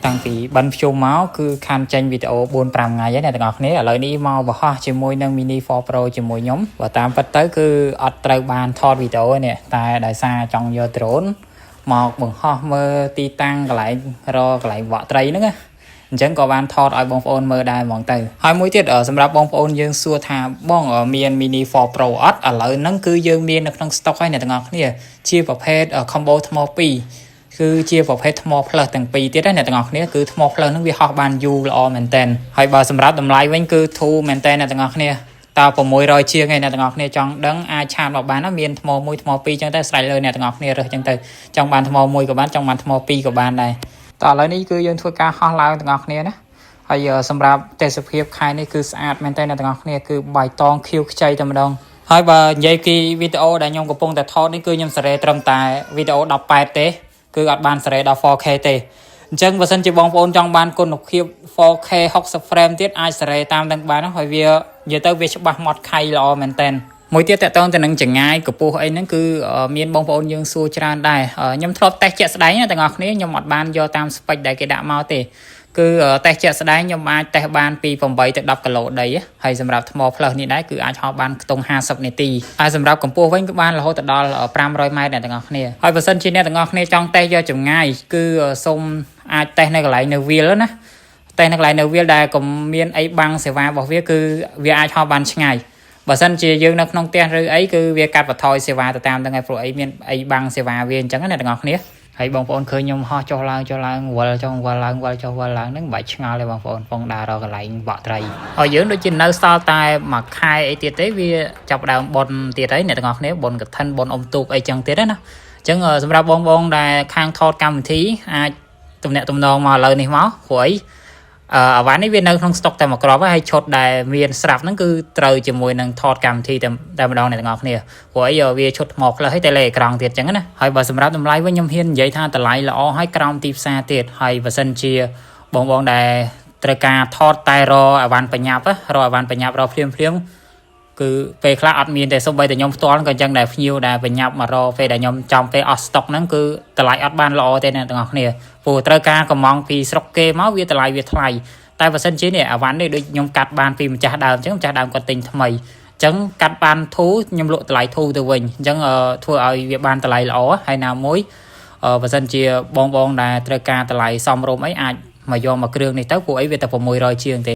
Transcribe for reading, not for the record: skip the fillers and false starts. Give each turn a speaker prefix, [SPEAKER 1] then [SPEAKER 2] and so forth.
[SPEAKER 1] តាំងពីបិណ្ឌភ្ជុំមកគឺខានចេញវីដេអូ 4-5 ថ្ងៃហើយអ្នកទាំងអស់គ្នាឥឡូវនេះមកបង្ហោះជាមួយនឹង Mini 4 Pro ជាមួយខ្ញុំបើតាមពិតទៅគឺអត់ត្រូវបានថតវីដេអូនេះតែដោយសារចង់យក drone មកបង្ហោះមើលទីតាំងកន្លែងកន្លែងវក់ត្រីហ្នឹងណាអញ្ចឹងក៏បានថតឲ្យបងប្អូនមើលដែរហ្មងទៅហើយមួយទៀតសម្រាប់បងប្អូនយើងសួរថាបងមាន Mini 4 Pro អត់ឥឡូវហ្នឹងគឺយើងមាននៅក្នុង stock ហើយអ្នកទាំងអស់គ្នាជាប្រភេទ combo ថ្ម2គឺជាប្រភេទថ្មផ្លើសទាំងពីរទៀតណាអ្នកទាំងអស់គ្នាគឺថ្មផ្លើសហ្នឹងវាហោះបានយូរល្អមែនតើហើយបើសម្រាប់តម្លៃវិញគឺធូរមែនតើអ្នកទាំងអស់គ្នាតើ600ជាងឯអ្នកទាំងអស់គ្នាចង់ដឹងអាចឆាតមកបានណាមានថ្ម1ថ្ម2ចឹងទៅស្រេចលើអ្នកទាំងអស់គ្នារើសចឹងទៅចង់បានថ្ម1ក៏បានចង់បានថ្ម2ក៏បានដែរតើឥឡូវនេះគឺយើងធ្វើការហោះឡើងទាំងអស់គ្នាណាហើយសម្រាប់ទេសភាពខែនេះគឺស្អាតមែនតើអ្នកទាំងអស់គ្នាគឺបៃតងខៀវខ្ចីតែម្ដងហើយបើនិយាយពីវីដេអូដែលខ្ញុំកំពុងតែថតនេះគឺខ្ញុំសេរីត្រឹមតែវីដេអូ18ទេគឺអត់បានសេរីដល់ 4K ទេអញ្ចឹងបើសិនជាបងប្អូនចង់បានគុណភាព 4K 60 frame ទៀតអាចសេរីតាមនឹងបានហើយវានិយាយទៅវាច្បាស់ម៉ត់ខៃល្អមែនតើមួយទៀតតកតងទៅនឹងចង្ងាយកម្ពស់អីហ្នឹងគឺមានបងប្អូនយើងសួរច្រើនដែរខ្ញុំធ្លាប់តេស្តជាក់ស្ដែងណាទាំងអស់គ្នាខ្ញុំអត់បានយកតាមស្ពេចដែលគេដាក់មកទេគឺតេស្តជាក់ស្ដែងខ្ញុំអាចតេស្តបានពី8ទៅ10គីឡូដីហើយសម្រាប់ថ្មផ្លើសនេះដែរគឺអាចហោះបានខ្ទង់50នាទីហើយសម្រាប់កម្ពស់វិញគឺបានរហូតដល់500ម៉ែត្រអ្នកទាំងអស់គ្នាហើយបើសិនជាអ្នកទាំងអស់គ្នាចង់តេស្តយកចម្ងាយគឺសូមអាចតេស្តនៅកន្លែងនៅវាលណាតេស្តនៅកន្លែងនៅវាលដែលកុំមានអីបាំងសេវារបស់វាគឺវាអាចហោះបានឆ្ងាយបើសិនជាយើងនៅក្នុងផ្ទះឬអីគឺវាកាត់បន្ថយសេវាទៅតាមហ្នឹងហើយព្រោះអីមានអីបាំងសេវាវាអញ្ចឹងណាអ្នកទាំងអស់គ្នាហើយបងប្អូនឃើញខ្ញុំហោះចុះឡើងវល់ចុះវល់ឡើងវល់ចុះវល់ឡើងហ្នឹងមិនបាច់ឆ្ងល់ទេបងប្អូនពងដើររកកន្លែងបក់ត្រីហើយយើងដូចជានៅសល់តែមួយខែអីទៀតទេវាចាប់ដើមបុនទៀតហើយអ្នកទាំងអស់គ្នាបុនកឋិនបុនអុំទូកអីចឹងទៀតណាអញ្ចឹងសម្រាប់បងដែលខាងថតកម្មវិធីអាចទំនាក់ទំនងមកឥឡូវនេះមកព្រោះអីអាវ៉ាន់នេះវានៅក្នុង stock តែមួយគ្រាប់ហើយឈុតដែលមានស្រាប់ហ្នឹងគឺត្រូវជាមួយនឹងថតកម្មវិធីតែម្ដងអ្នកទាំងអស់គ្នាព្រោះអីវាឈុតថ្មផ្លើសហើយតែលេខអេក្រង់ទៀតអញ្ចឹងណាហើយបើសម្រាប់តម្លៃវិញខ្ញុំហ៊ាននិយាយថាតម្លៃល្អហើយក្រោមទីផ្សារទៀតហើយបើសិនជាបងដែលត្រូវការថតតែរអាវ៉ាន់បញ្ញាប់រអាវ៉ាន់បញ្ញាប់រភ្លាមគឺពេលខ្លះអត់មានតែសូម្បីតែខ្ញុំផ្ទាល់ក៏អញ្ចឹងដែរភ្ញៀវដែលបញ្ញាប់មករពេលដែលខ្ញុំចំពេលអស់ stock ហ្នឹងគឺតម្លៃអត់បានល្អទេអ្នកទាំងអស់គ្នាព្រោះត្រូវការកំងពីស្រុកគេមកវាតម្លៃវាថ្លៃតែបើសិនជានេះអាវ៉ាន់នេះដូចខ្ញុំកាត់បានពីម្ចាស់ដើមអញ្ចឹងម្ចាស់ដើមគាត់ទិញថ្មីអញ្ចឹងកាត់បានធូរខ្ញុំលក់តម្លៃធូរទៅវិញអញ្ចឹងធ្វើឲ្យវាបានតម្លៃល្អហើយណាមួយបើសិនជាបងដែលត្រូវការតម្លៃសមរម្យអីអាចមកយកមកគ្រឿងនេះទៅពួកអីវាតែ600ជាងទេ